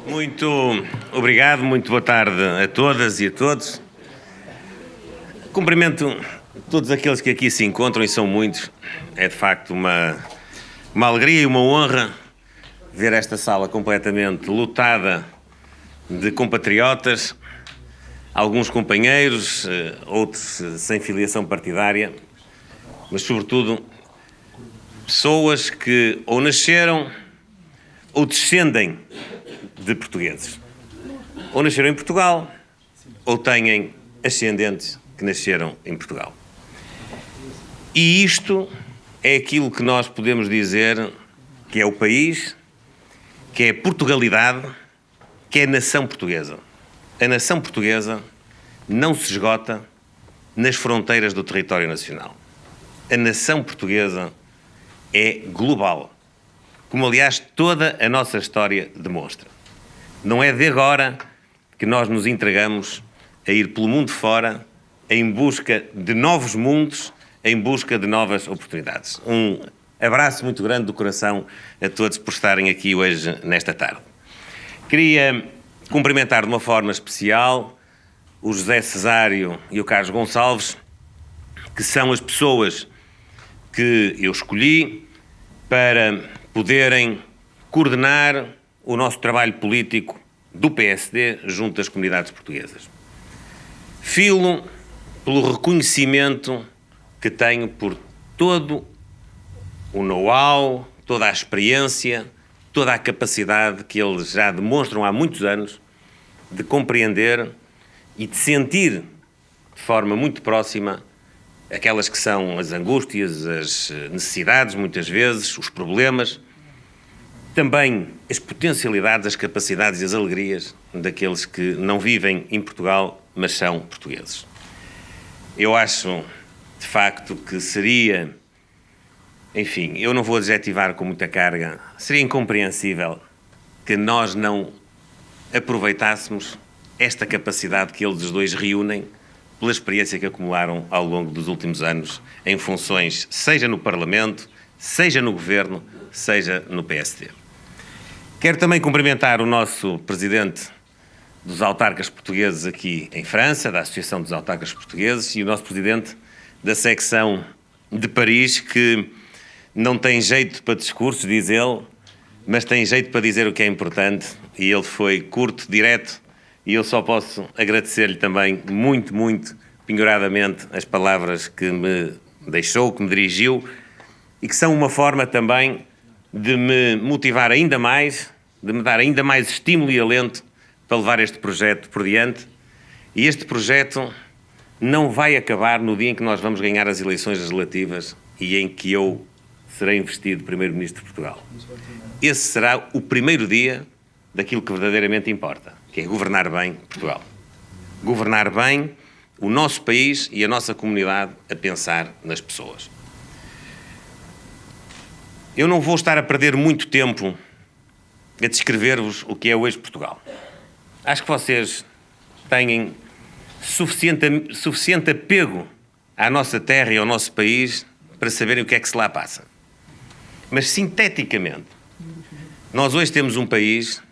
Muito obrigado, muito boa tarde a todas e a todos. Cumprimento todos aqueles que aqui se encontram, e são muitos. É de facto uma alegria e uma honra ver esta sala completamente lotada de compatriotas, alguns companheiros, outros sem filiação partidária, mas sobretudo pessoas que ou nasceram ou descendem de portugueses. Ou nasceram em Portugal, ou têm ascendentes que nasceram em Portugal. E isto é aquilo que nós podemos dizer que é o país, que é a Portugalidade, que é a nação portuguesa. A nação portuguesa não se esgota nas fronteiras do território nacional. A nação portuguesa é global, como aliás toda a nossa história demonstra. Não é de agora que nós nos entregamos a ir pelo mundo fora em busca de novos mundos, em busca de novas oportunidades. Um abraço muito grande do coração a todos por estarem aqui hoje, nesta tarde. Queria cumprimentar de uma forma especial o José Cesário e o Carlos Gonçalves, que são as pessoas que eu escolhi para poderem coordenar o nosso trabalho político do PSD junto das comunidades portuguesas. Filo pelo reconhecimento que tenho por todo o know-how, toda a experiência, toda a capacidade que eles já demonstram há muitos anos de compreender e de sentir de forma muito próxima aquelas que são as angústias, as necessidades, muitas vezes, os problemas, também as potencialidades, as capacidades e as alegrias daqueles que não vivem em Portugal, mas são portugueses. Eu acho, de facto, que seria, enfim, eu não vou adjetivar com muita carga, seria incompreensível que nós não aproveitássemos esta capacidade que eles dois reúnem pela experiência que acumularam ao longo dos últimos anos em funções, seja no Parlamento, seja no Governo, seja no PSD. Quero também cumprimentar o nosso presidente dos autarcas portugueses aqui em França, da Associação dos Autarcas Portugueses, e o nosso presidente da secção de Paris, que não tem jeito para discurso, diz ele, mas tem jeito para dizer o que é importante, e ele foi curto, direto, e eu só posso agradecer-lhe também muito, muito penhoradamente as palavras que me deixou, que me dirigiu, e que são uma forma também de me motivar ainda mais, de me dar ainda mais estímulo e alento para levar este projeto por diante. E este projeto não vai acabar no dia em que nós vamos ganhar as eleições legislativas e em que eu serei investido Primeiro-Ministro de Portugal. Esse será o primeiro dia daquilo que verdadeiramente importa, que é governar bem Portugal. Governar bem o nosso país e a nossa comunidade a pensar nas pessoas. Eu não vou estar a perder muito tempo a descrever-vos o que é hoje Portugal. Acho que vocês têm suficiente apego à nossa terra e ao nosso país para saberem o que é que se lá passa. Mas, sinteticamente, nós hoje temos um país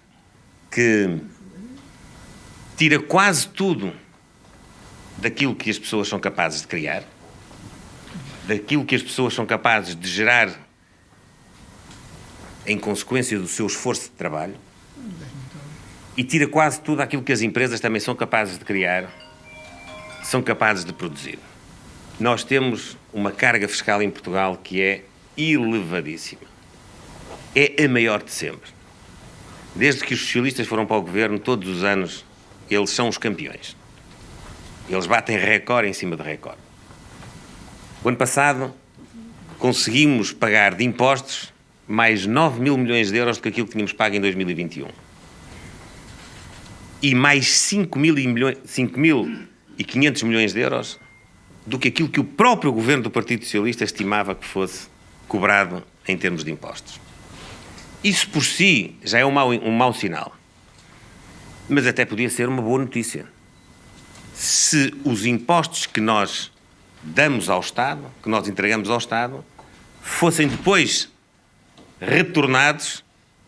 que tira quase tudo daquilo que as pessoas são capazes de criar, daquilo que as pessoas são capazes de gerar em consequência do seu esforço de trabalho, e tira quase tudo aquilo que as empresas também são capazes de criar, são capazes de produzir. Nós temos uma carga fiscal em Portugal que é elevadíssima. É a maior de sempre. Desde que os socialistas foram para o governo, todos os anos, eles são os campeões. Eles batem recorde em cima de recorde. O ano passado, conseguimos pagar de impostos mais 9 mil milhões de euros do que aquilo que tínhamos pago em 2021. E mais 5.500 milhões de euros do que aquilo que o próprio governo do Partido Socialista estimava que fosse cobrado em termos de impostos. Isso por si já é um mau sinal. Mas até podia ser uma boa notícia. Se os impostos que nós damos ao Estado, que nós entregamos ao Estado, fossem depois retornados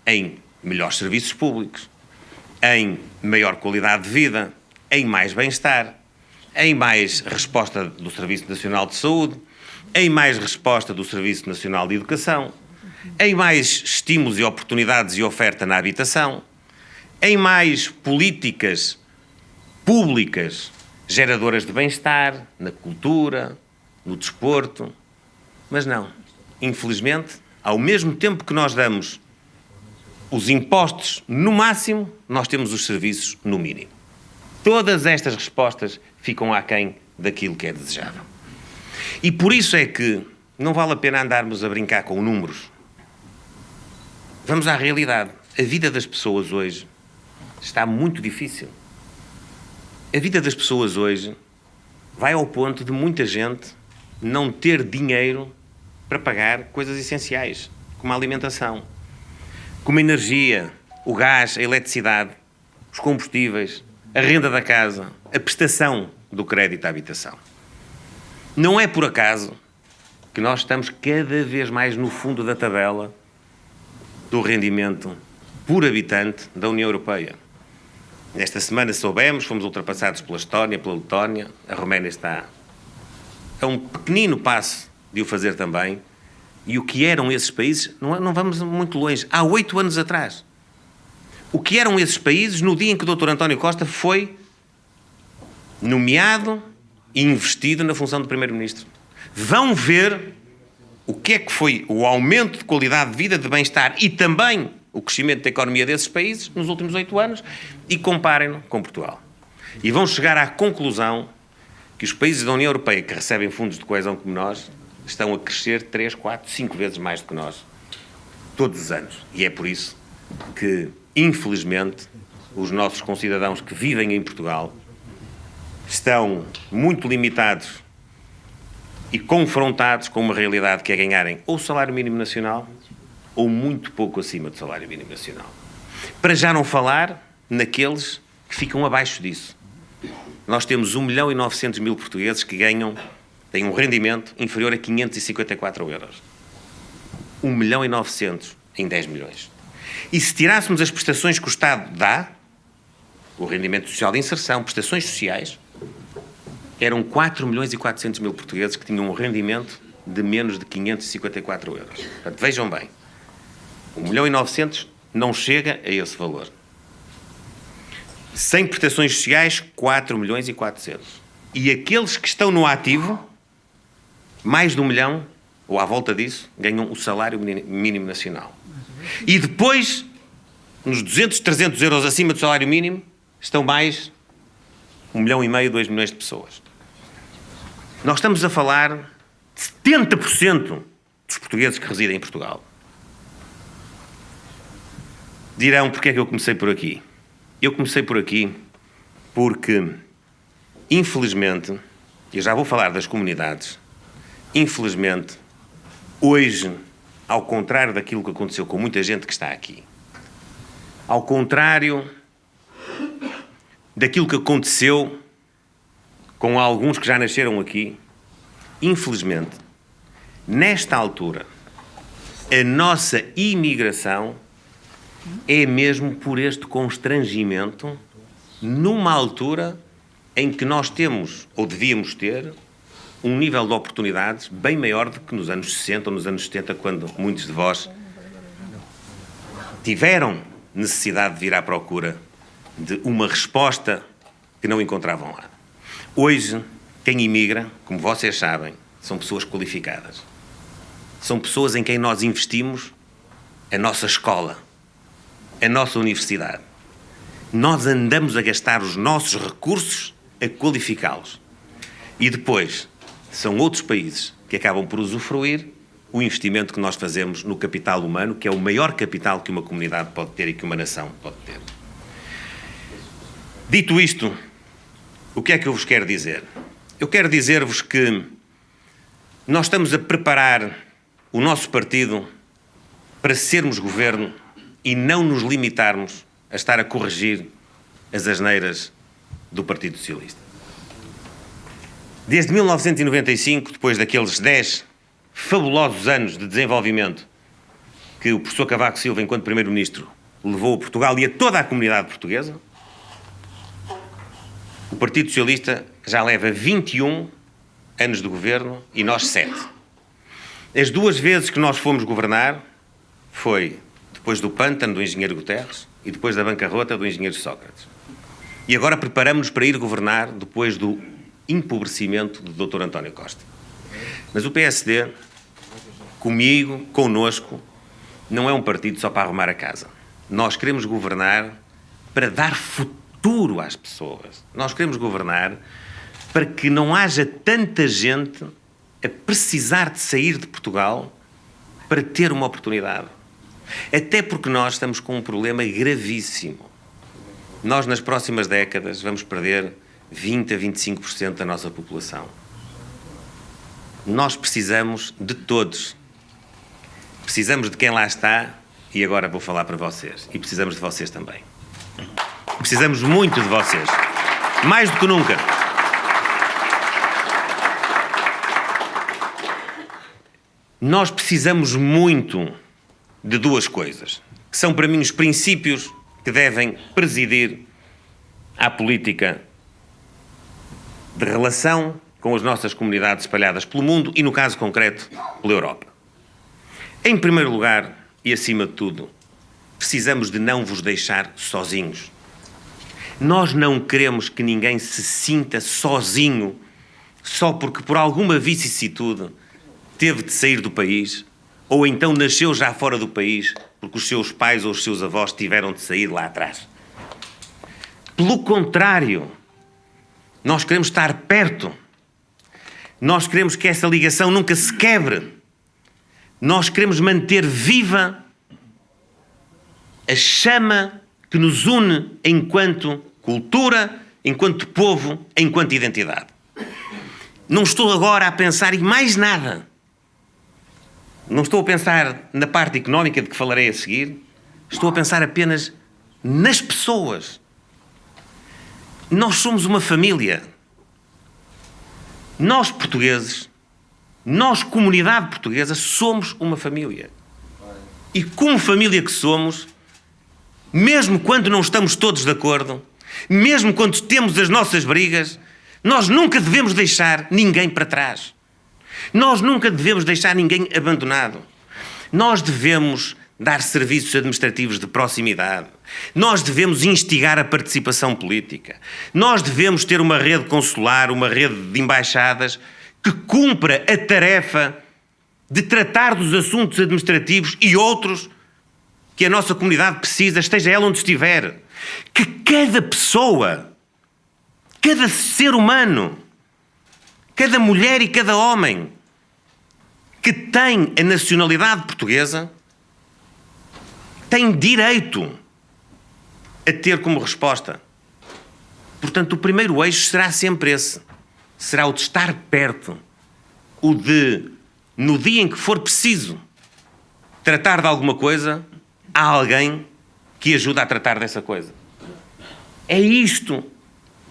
em melhores serviços públicos, em maior qualidade de vida, em mais bem-estar, em mais resposta do Serviço Nacional de Saúde, em mais resposta do Serviço Nacional de Educação, em mais estímulos e oportunidades e oferta na habitação, em mais políticas públicas geradoras de bem-estar, na cultura, no desporto. Mas não, infelizmente, ao mesmo tempo que nós damos os impostos no máximo, nós temos os serviços no mínimo. Todas estas respostas ficam aquém daquilo que é desejável. E por isso é que não vale a pena andarmos a brincar com números. Vamos à realidade. A vida das pessoas hoje está muito difícil. A vida das pessoas hoje vai ao ponto de muita gente não ter dinheiro para pagar coisas essenciais, como a alimentação, como a energia, o gás, a eletricidade, os combustíveis, a renda da casa, a prestação do crédito à habitação. Não é por acaso que nós estamos cada vez mais no fundo da tabela do rendimento por habitante da União Europeia. Esta semana soubemos, fomos ultrapassados pela Estónia, pela Letónia, a Roménia está a um pequenino passo de o fazer também. E o que eram esses países, não vamos muito longe, há 8 anos atrás. O que eram esses países no dia em que o Dr. António Costa foi nomeado e investido na função de Primeiro-Ministro. Vão ver o que é que foi o aumento de qualidade de vida, de bem-estar e também o crescimento da economia desses países nos últimos 8 anos e comparem-no com Portugal. E vão chegar à conclusão que os países da União Europeia que recebem fundos de coesão como nós estão a crescer 3, 4, 5 vezes mais do que nós todos os anos. E é por isso que, infelizmente, os nossos concidadãos que vivem em Portugal estão muito limitados e confrontados com uma realidade que é ganharem ou o salário mínimo nacional ou muito pouco acima do salário mínimo nacional. Para já não falar naqueles que ficam abaixo disso. Nós temos 1.900.000 portugueses que têm um rendimento inferior a 554 euros. 1.900.000 em 10 milhões. E se tirássemos as prestações que o Estado dá, o rendimento social de inserção, prestações sociais, eram 4.400.000 portugueses que tinham um rendimento de menos de 554 euros. Portanto, vejam bem, 1.900.000 não chega a esse valor. Sem prestações sociais, 4.400.000. E aqueles que estão no ativo, mais de 1 milhão, ou à volta disso, ganham o salário mínimo nacional. E depois, nos 200, 300 euros acima do salário mínimo, estão mais 1,5 milhão, 2 milhões de pessoas. Nós estamos a falar de 70% dos portugueses que residem em Portugal. Dirão, porque é que eu comecei por aqui? Eu comecei por aqui porque, infelizmente, eu já vou falar das comunidades, infelizmente, hoje, ao contrário daquilo que aconteceu com muita gente que está aqui, ao contrário daquilo que aconteceu com alguns que já nasceram aqui, infelizmente, nesta altura, a nossa imigração é mesmo por este constrangimento, numa altura em que nós temos, ou devíamos ter, um nível de oportunidades bem maior do que nos anos 60 ou nos anos 70, quando muitos de vós tiveram necessidade de vir à procura de uma resposta que não encontravam lá. Hoje, quem imigra, como vocês sabem, são pessoas qualificadas. São pessoas em quem nós investimos a nossa escola, a nossa universidade. Nós andamos a gastar os nossos recursos a qualificá-los. E depois, são outros países que acabam por usufruir o investimento que nós fazemos no capital humano, que é o maior capital que uma comunidade pode ter e que uma nação pode ter. Dito isto, o que é que eu vos quero dizer? Eu quero dizer-vos que nós estamos a preparar o nosso partido para sermos governo e não nos limitarmos a estar a corrigir as asneiras do Partido Socialista. Desde 1995, depois daqueles 10 fabulosos anos de desenvolvimento que o professor Cavaco Silva, enquanto Primeiro-Ministro, levou a Portugal e a toda a comunidade portuguesa, o Partido Socialista já leva 21 anos de governo e nós 7. As 2 vezes que nós fomos governar foi depois do pântano do engenheiro Guterres e depois da bancarrota do engenheiro Sócrates. E agora preparamos-nos para ir governar depois do empobrecimento do Dr. António Costa. Mas o PSD, comigo, connosco, não é um partido só para arrumar a casa. Nós queremos governar para dar futuro às pessoas. Nós queremos governar para que não haja tanta gente a precisar de sair de Portugal para ter uma oportunidade. Até porque nós estamos com um problema gravíssimo. Nós, nas próximas décadas, vamos perder 20 a 25% da nossa população. Nós precisamos de todos. Precisamos de quem lá está, e agora vou falar para vocês. E precisamos de vocês também. Precisamos muito de vocês. Mais do que nunca. Nós precisamos muito de 2 coisas, que são para mim os princípios que devem presidir à política de relação com as nossas comunidades espalhadas pelo mundo e, no caso concreto, pela Europa. Em primeiro lugar, e acima de tudo, precisamos de não vos deixar sozinhos. Nós não queremos que ninguém se sinta sozinho só porque, por alguma vicissitude, teve de sair do país, ou então nasceu já fora do país, porque os seus pais ou os seus avós tiveram de sair lá atrás. Pelo contrário, nós queremos estar perto. Nós queremos que essa ligação nunca se quebre. Nós queremos manter viva a chama que nos une enquanto cultura, enquanto povo, enquanto identidade. Não estou agora a pensar em mais nada. Não estou a pensar na parte económica de que falarei a seguir. Estou a pensar apenas nas pessoas. Nós somos uma família. Nós, portugueses, nós, comunidade portuguesa, somos uma família. E como família que somos, mesmo quando não estamos todos de acordo, mesmo quando temos as nossas brigas, nós nunca devemos deixar ninguém para trás. Nós nunca devemos deixar ninguém abandonado. Nós devemos dar serviços administrativos de proximidade. Nós devemos instigar a participação política. Nós devemos ter uma rede consular, uma rede de embaixadas que cumpra a tarefa de tratar dos assuntos administrativos e outros que a nossa comunidade precisa, esteja ela onde estiver. Que cada pessoa, cada ser humano, cada mulher e cada homem que tem a nacionalidade portuguesa tem direito a ter como resposta. Portanto, o primeiro eixo será sempre esse. Será o de estar perto. O de, no dia em que for preciso tratar de alguma coisa, há alguém que ajuda a tratar dessa coisa. É isto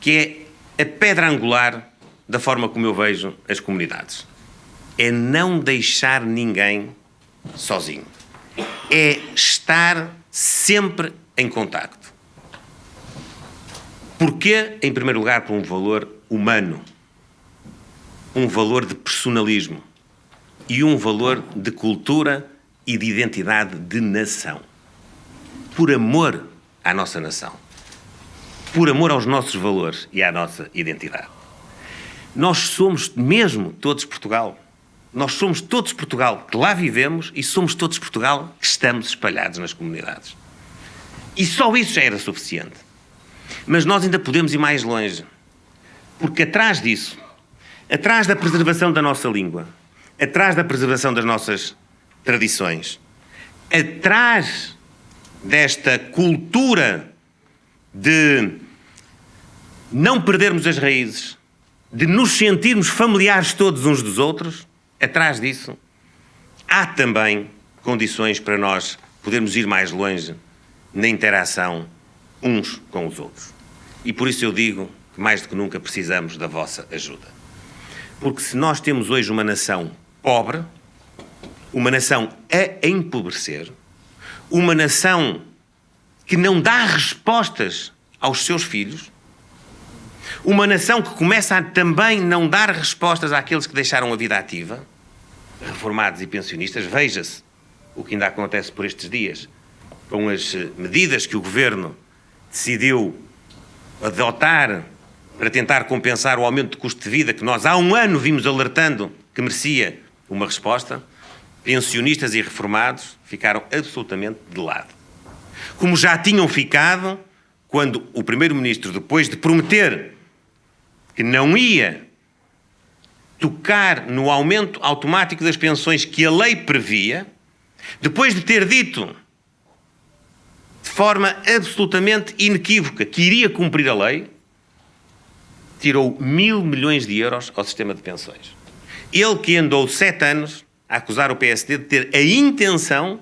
que é a pedra angular da forma como eu vejo as comunidades. É não deixar ninguém sozinho. É estar sempre em contacto. Porquê? Em primeiro lugar, por um valor humano, um valor de personalismo e um valor de cultura e de identidade de nação. Por amor à nossa nação. Por amor aos nossos valores e à nossa identidade. Nós somos mesmo todos Portugal. Nós somos todos Portugal que lá vivemos e somos todos Portugal que estamos espalhados nas comunidades. E só isso já era suficiente. Mas nós ainda podemos ir mais longe. Porque atrás disso, atrás da preservação da nossa língua, atrás da preservação das nossas tradições, atrás desta cultura de não perdermos as raízes, de nos sentirmos familiares todos uns dos outros, atrás disso, há também condições para nós podermos ir mais longe na interação uns com os outros. E por isso eu digo que mais do que nunca precisamos da vossa ajuda. Porque se nós temos hoje uma nação pobre, uma nação a empobrecer, uma nação que não dá respostas aos seus filhos, uma nação que começa a também não dar respostas àqueles que deixaram a vida ativa, reformados e pensionistas. Veja-se o que ainda acontece por estes dias, com as medidas que o Governo decidiu adotar para tentar compensar o aumento de custo de vida que nós há um ano vimos alertando que merecia uma resposta. Pensionistas e reformados ficaram absolutamente de lado. Como já tinham ficado quando o Primeiro-Ministro, depois de prometer que não ia tocar no aumento automático das pensões que a lei previa, depois de ter dito de forma absolutamente inequívoca que iria cumprir a lei, tirou 1.000 milhões de euros ao sistema de pensões. Ele que andou 7 anos a acusar o PSD de ter a intenção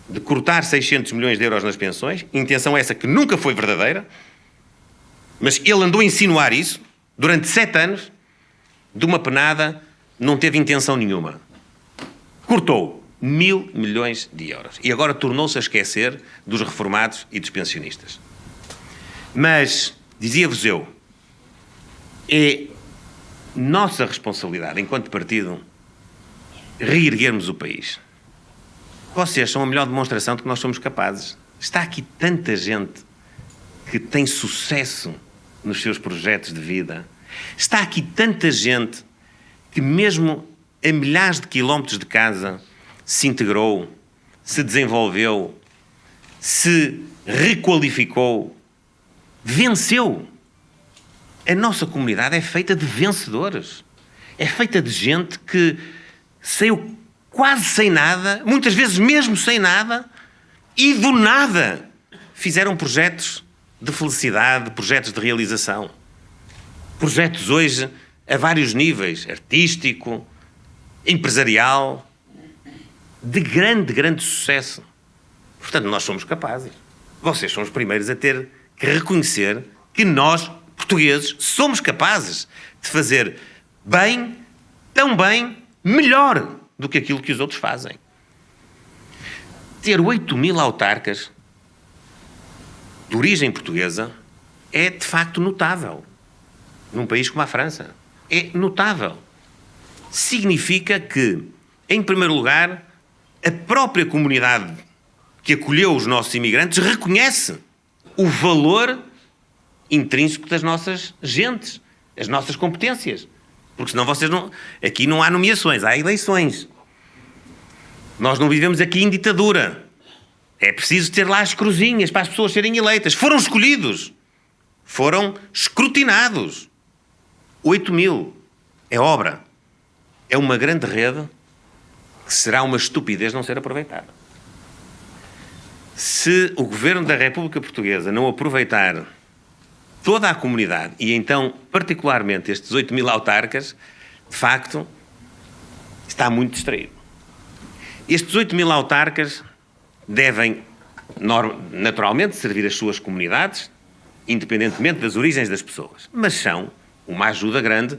de cortar 600 milhões de euros nas pensões, intenção essa que nunca foi verdadeira, mas ele andou a insinuar isso durante 7 anos, de uma penada, não teve intenção nenhuma. Cortou 1.000 milhões de euros. E agora tornou-se a esquecer dos reformados e dos pensionistas. Mas, dizia-vos eu, é nossa responsabilidade, enquanto partido, reerguermos o país. Vocês são a melhor demonstração de que nós somos capazes. Está aqui tanta gente que tem sucesso nos seus projetos de vida. Está aqui tanta gente que mesmo a milhares de quilómetros de casa se integrou, se desenvolveu, se requalificou, venceu. A nossa comunidade é feita de vencedores. É feita de gente que saiu quase sem nada, muitas vezes mesmo sem nada, e do nada fizeram projetos de felicidade, projetos de realização. Projetos hoje a vários níveis, artístico, empresarial, de grande sucesso. Portanto, nós somos capazes. Vocês são os primeiros a ter que reconhecer que nós, portugueses, somos capazes de fazer bem, tão bem, melhor do que aquilo que os outros fazem. Ter 8.000 autarcas de origem portuguesa é, de facto, notável. Num país como a França. É notável. Significa que, em primeiro lugar, a própria comunidade que acolheu os nossos imigrantes reconhece o valor intrínseco das nossas gentes, as nossas competências. Porque senão vocês não... Aqui não há nomeações, há eleições. Nós não vivemos aqui em ditadura. É preciso ter lá as cruzinhas para as pessoas serem eleitas. Foram escolhidos. Foram escrutinados. 8.000. É obra. É uma grande rede que será uma estupidez não ser aproveitada. Se o Governo da República Portuguesa não aproveitar toda a comunidade, e então, particularmente, estes 8.000 autarcas, de facto, está muito distraído. Estes 8.000 autarcas devem, naturalmente, servir as suas comunidades, independentemente das origens das pessoas, mas são uma ajuda grande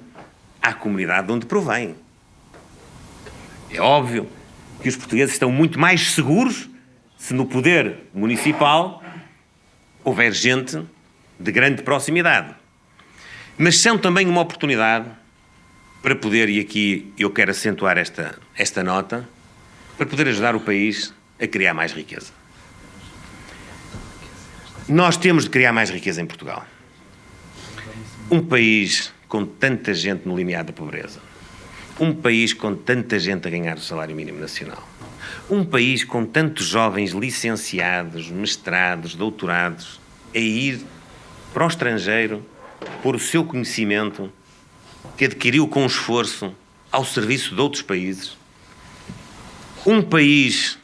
à comunidade de onde provém. É óbvio que os portugueses estão muito mais seguros se no poder municipal houver gente de grande proximidade. Mas são também uma oportunidade para poder, e aqui eu quero acentuar esta nota, para poder ajudar o país a criar mais riqueza. Nós temos de criar mais riqueza em Portugal. Um país com tanta gente no limiar da pobreza. Um país com tanta gente a ganhar o salário mínimo nacional. Um país com tantos jovens licenciados, mestrados, doutorados, a ir para o estrangeiro por o seu conhecimento que adquiriu com esforço ao serviço de outros países. Um país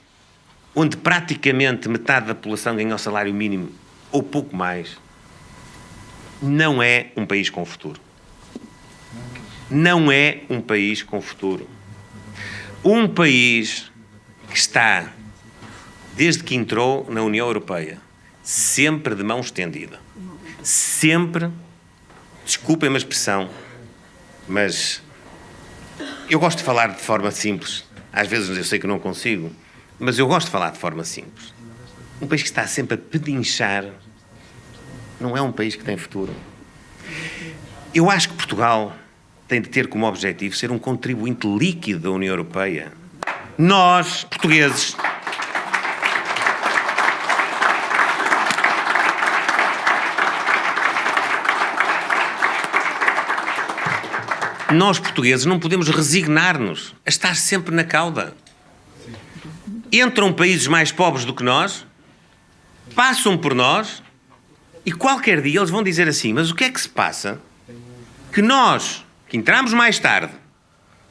onde praticamente metade da população ganha o salário mínimo ou pouco mais. Não é um país com futuro. Não é um país com futuro. Um país que está, desde que entrou na União Europeia, sempre de mão estendida. Sempre, desculpem-me a expressão, mas eu gosto de falar de forma simples. Às vezes eu sei que não consigo, mas eu gosto de falar de forma simples. um país que está sempre a pedinchar, não é um país que tem futuro. Eu acho que Portugal tem de ter como objetivo ser um contribuinte líquido da União Europeia. Nós, portugueses, não podemos resignar-nos a estar sempre na cauda. Entram países mais pobres do que nós, passam por nós e qualquer dia eles vão dizer assim: mas o que é que se passa? Que nós, que entramos mais tarde,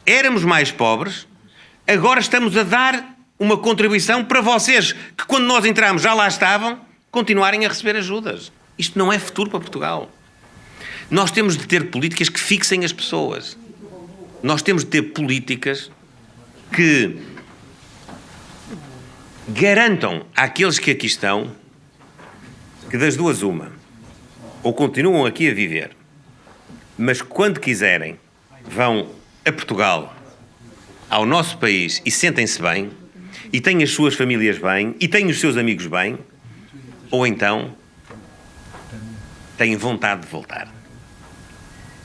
éramos mais pobres, agora estamos a dar uma contribuição para vocês, que quando nós entramos já lá estavam, continuarem a receber ajudas. Isto não é futuro para Portugal. Nós temos de ter políticas que fixem as pessoas. Nós temos de ter políticas que garantam àqueles que aqui estão que das duas uma, ou continuam aqui a viver, mas quando quiserem vão a Portugal, ao nosso país, e sentem-se bem, e têm as suas famílias bem, e têm os seus amigos bem, ou então têm vontade de voltar.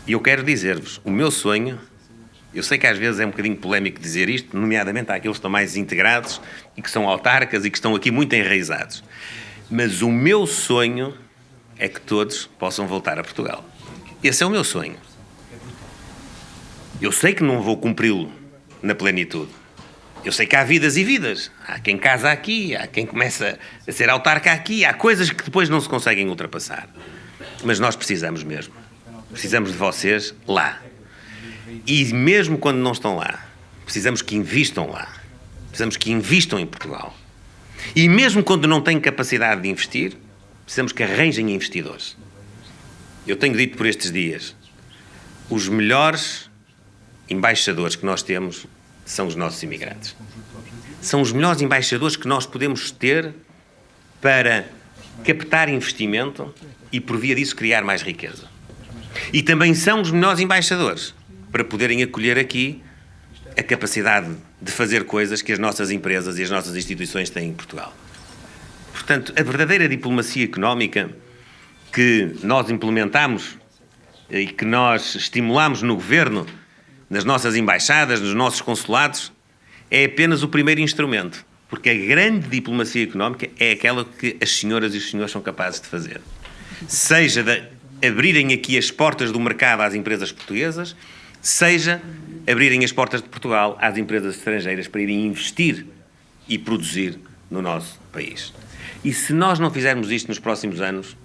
E eu quero dizer-vos, o meu sonho, eu sei que às vezes é um bocadinho polémico dizer isto, nomeadamente àqueles que estão mais integrados e que são autarcas e que estão aqui muito enraizados, mas o meu sonho é que todos possam voltar a Portugal. Esse é o meu sonho. Eu sei que não vou cumpri-lo na plenitude. Eu sei que há vidas e vidas. Há quem casa aqui, há quem começa a ser autarca aqui, há coisas que depois não se conseguem ultrapassar. Mas nós precisamos mesmo. Precisamos de vocês lá. E mesmo quando não estão lá, precisamos que invistam lá. Precisamos que invistam em Portugal. E mesmo quando não têm capacidade de investir, precisamos que arranjem investidores. Eu tenho dito por estes dias, os melhores embaixadores que nós temos são os nossos imigrantes. São os melhores embaixadores que nós podemos ter para captar investimento e, por via disso, criar mais riqueza. E também são os melhores embaixadores para poderem acolher aqui a capacidade de fazer coisas que as nossas empresas e as nossas instituições têm em Portugal. Portanto, a verdadeira diplomacia económica que nós implementamos e que nós estimulamos no governo, nas nossas embaixadas, nos nossos consulados, é apenas o primeiro instrumento. Porque a grande diplomacia económica é aquela que as senhoras e os senhores são capazes de fazer. Seja de abrirem aqui as portas do mercado às empresas portuguesas, seja abrirem as portas de Portugal às empresas estrangeiras para irem investir e produzir no nosso país. E se nós não fizermos isto nos próximos anos,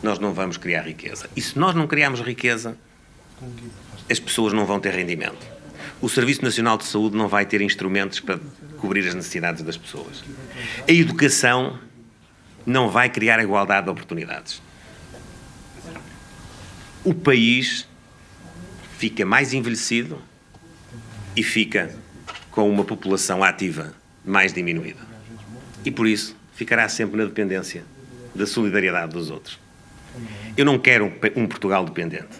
nós não vamos criar riqueza. E se nós não criarmos riqueza, as pessoas não vão ter rendimento. O Serviço Nacional de Saúde não vai ter instrumentos para cobrir as necessidades das pessoas. A educação não vai criar a igualdade de oportunidades. O país fica mais envelhecido e fica com uma população ativa mais diminuída. E por isso ficará sempre na dependência da solidariedade dos outros. Eu não quero um Portugal dependente.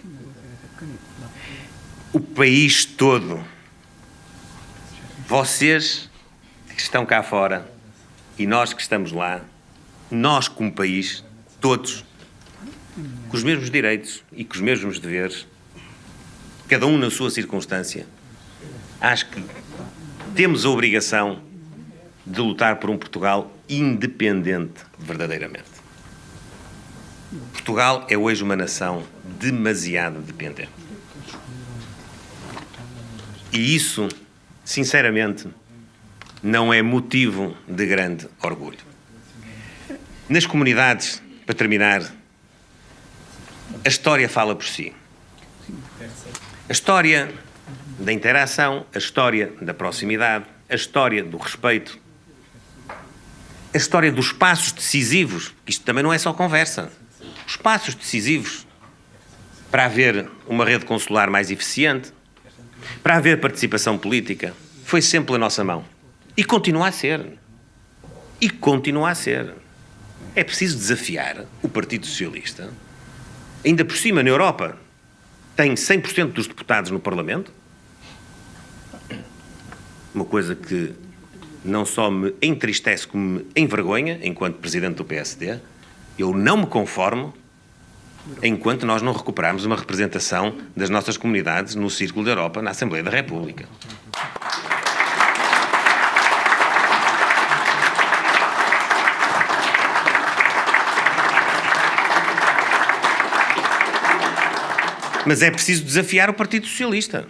O país todo, vocês que estão cá fora e nós que estamos lá, nós como país, todos, com os mesmos direitos e com os mesmos deveres, cada um na sua circunstância, acho que temos a obrigação de lutar por um Portugal independente verdadeiramente. Portugal é hoje uma nação demasiado dependente. E isso, sinceramente, não é motivo de grande orgulho. Nas comunidades, para terminar, a história fala por si. A história da interação, a história da proximidade, a história do respeito, a história dos passos decisivos, isto também não é só conversa, os passos decisivos para haver uma rede consular mais eficiente, para haver participação política, foi sempre pela nossa mão. E continua a ser. E continua a ser. É preciso desafiar o Partido Socialista. Ainda por cima, na Europa, tem 100% dos deputados no Parlamento. Uma coisa que não só me entristece como me envergonha, enquanto Presidente do PSD, eu não me conformo enquanto nós não recuperarmos uma representação das nossas comunidades no Círculo da Europa, na Assembleia da República. Mas é preciso desafiar o Partido Socialista.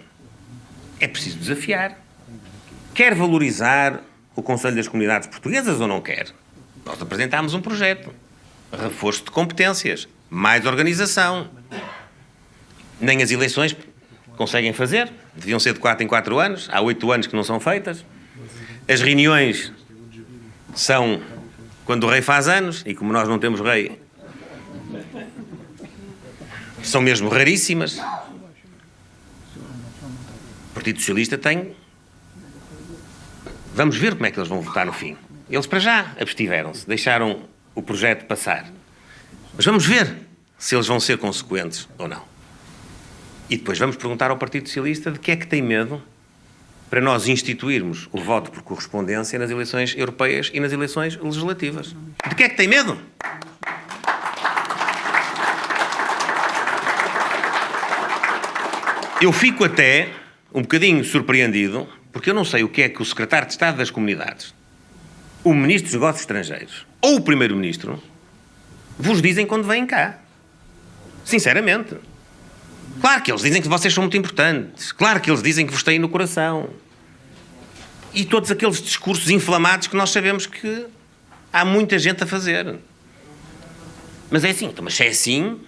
É preciso desafiar. Quer valorizar o Conselho das Comunidades Portuguesas ou não quer? Nós apresentámos um projeto. Reforço de competências. Mais organização. Nem as eleições conseguem fazer. Deviam ser de 4 em 4 anos. Há 8 anos que não são feitas. As reuniões são quando o rei faz anos. E como nós não temos rei, são mesmo raríssimas. O Partido Socialista tem... Vamos ver como é que eles vão votar no fim. Eles, para já, abstiveram-se, deixaram o projeto passar. Mas vamos ver se eles vão ser consequentes ou não. E depois vamos perguntar ao Partido Socialista de que é que tem medo para nós instituirmos o voto por correspondência nas eleições europeias e nas eleições legislativas. De que é que tem medo? Eu fico até um bocadinho surpreendido, porque eu não sei o que é que o Secretário de Estado das Comunidades, o Ministro dos Negócios Estrangeiros ou o Primeiro-Ministro vos dizem quando vêm cá. Sinceramente. Claro que eles dizem que vocês são muito importantes. Claro que eles dizem que vos têm no coração. E todos aqueles discursos inflamados que nós sabemos que há muita gente a fazer. Mas é assim. Então, mas se é assim,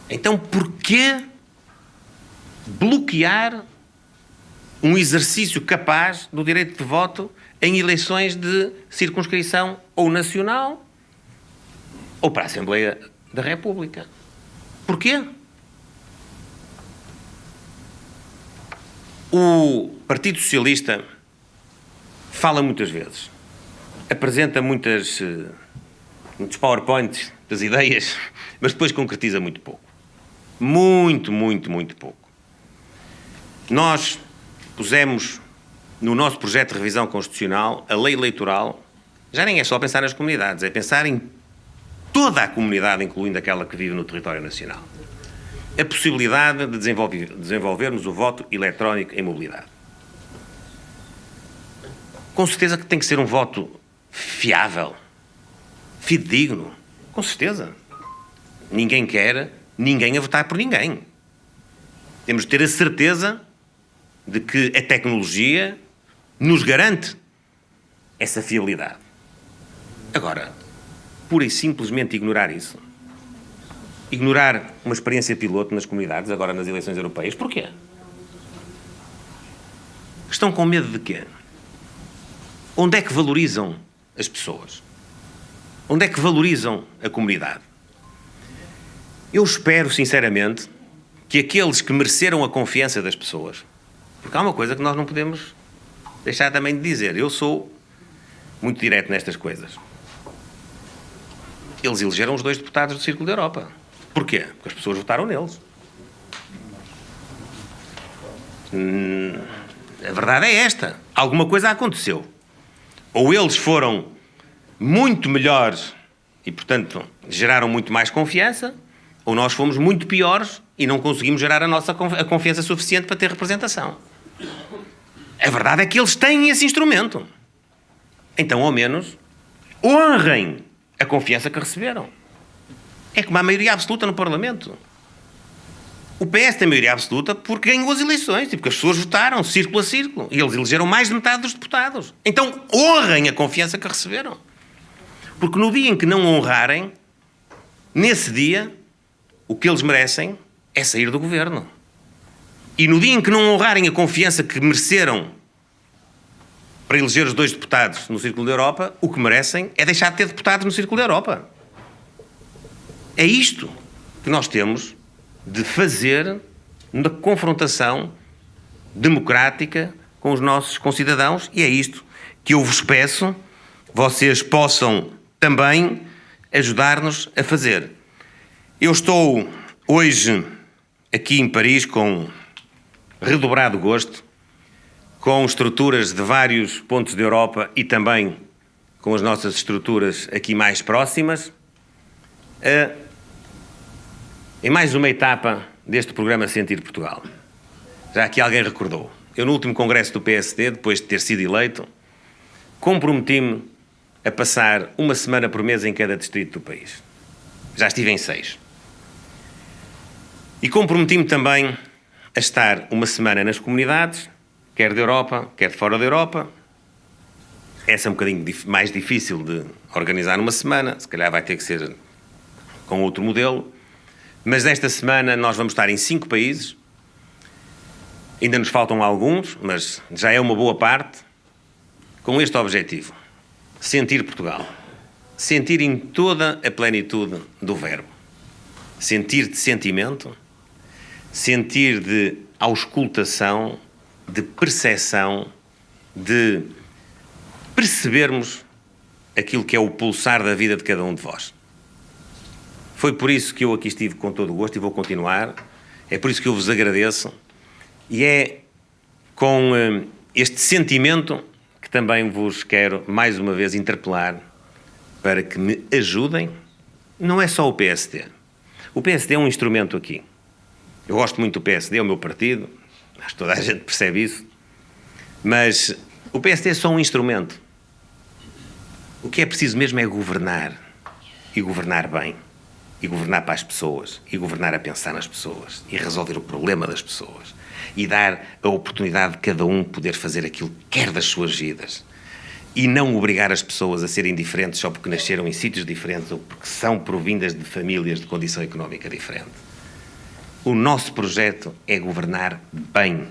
então porquê bloquear um exercício capaz do direito de voto em eleições de circunscrição ou nacional ou para a Assembleia da República? Porquê? O Partido Socialista fala muitas vezes, apresenta muitos PowerPoints das ideias, mas depois concretiza muito pouco. Muito pouco. Nós pusemos no nosso projeto de revisão constitucional a lei eleitoral, já nem é só pensar nas comunidades, é pensar em toda a comunidade, incluindo aquela que vive no território nacional. A possibilidade de desenvolvermos o voto eletrónico em mobilidade. Com certeza que tem que ser um voto fiável, fidedigno, com certeza. Ninguém quer ninguém a votar por ninguém. Temos de ter a certeza de que a tecnologia nos garante essa fiabilidade. Agora, pura e simplesmente ignorar isso, ignorar uma experiência piloto nas comunidades, agora nas eleições europeias, porquê? Estão com medo de quê? Onde é que valorizam as pessoas? Onde é que valorizam a comunidade? Eu espero, sinceramente, que aqueles que mereceram a confiança das pessoas, porque há uma coisa que nós não podemos deixar também de dizer, eu sou muito direto nestas coisas. Eles elegeram os 2 deputados do Círculo da Europa. Porquê? Porque as pessoas votaram neles. A verdade é esta. Alguma coisa aconteceu. Ou eles foram muito melhores e, portanto, geraram muito mais confiança, ou nós fomos muito piores e não conseguimos gerar a confiança suficiente para ter representação. A verdade é que eles têm esse instrumento. Então, ao menos, honrem a confiança que receberam. É como a maioria absoluta no Parlamento. O PS tem maioria absoluta porque ganhou as eleições, porque as pessoas votaram círculo a círculo e eles elegeram mais de metade dos deputados. Então, honrem a confiança que receberam. Porque no dia em que não honrarem, nesse dia, o que eles merecem é sair do governo. E no dia em que não honrarem a confiança que mereceram para eleger os 2 deputados no Círculo da Europa, o que merecem é deixar de ter deputados no Círculo da Europa. É isto que nós temos de fazer na confrontação democrática com os nossos concidadãos e é isto que eu vos peço, vocês possam também ajudar-nos a fazer. Eu estou hoje aqui em Paris com redobrado gosto, com estruturas de vários pontos da Europa e também com as nossas estruturas aqui mais próximas, em mais uma etapa deste programa Sentir Portugal. Já aqui alguém recordou. Eu, no último congresso do PSD, depois de ter sido eleito, comprometi-me a passar uma semana por mês em cada distrito do país. Já estive em 6. E comprometi-me também a estar uma semana nas comunidades, quer da Europa, quer de fora da Europa. Essa é um bocadinho mais difícil de organizar numa semana, se calhar vai ter que ser com outro modelo. Mas nesta semana nós vamos estar em 5 países. Ainda nos faltam alguns, mas já é uma boa parte, com este objetivo: sentir Portugal. Sentir em toda a plenitude do verbo. Sentir de sentimento, sentir de auscultação, de percepção, de percebermos aquilo que é o pulsar da vida de cada um de vós. Foi por isso que eu aqui estive com todo o gosto e vou continuar. É por isso que eu vos agradeço. E é com este sentimento que também vos quero mais uma vez interpelar para que me ajudem. Não é só o PSD. O PSD é um instrumento aqui. Eu gosto muito do PSD, é o meu partido. Acho que toda a gente percebe isso. Mas o PSD é só um instrumento. O que é preciso mesmo é governar. E governar bem. E governar para as pessoas. E governar a pensar nas pessoas. E resolver o problema das pessoas. E dar a oportunidade de cada um poder fazer aquilo que quer das suas vidas. E não obrigar as pessoas a serem diferentes só porque nasceram em sítios diferentes ou porque são provindas de famílias de condição económica diferente. O nosso projeto é governar bem.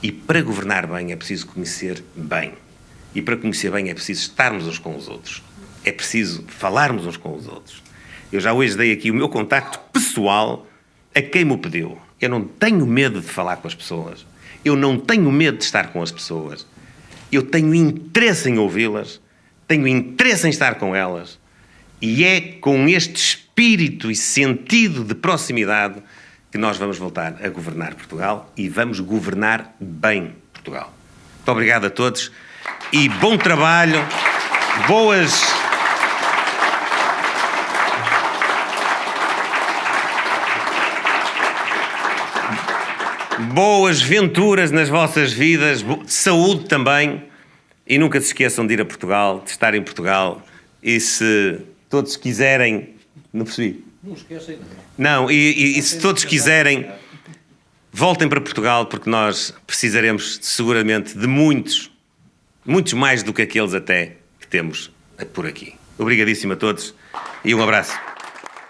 E para governar bem é preciso conhecer bem. E para conhecer bem é preciso estarmos uns com os outros. É preciso falarmos uns com os outros. Eu já hoje dei aqui o meu contacto pessoal a quem me o pediu. Eu não tenho medo de falar com as pessoas. Eu não tenho medo de estar com as pessoas. Eu tenho interesse em ouvi-las. Tenho interesse em estar com elas. E é com este espírito e sentido de proximidade que nós vamos voltar a governar Portugal e vamos governar bem Portugal. Muito obrigado a todos e bom trabalho, boas venturas nas vossas vidas, saúde também, e nunca se esqueçam de ir a Portugal, de estar em Portugal, e se todos quiserem, não percebi. Não esquecem. Não, e se todos quiserem, voltem para Portugal, porque nós precisaremos seguramente de muitos mais do que aqueles até que temos por aqui. Obrigadíssimo a todos e um abraço.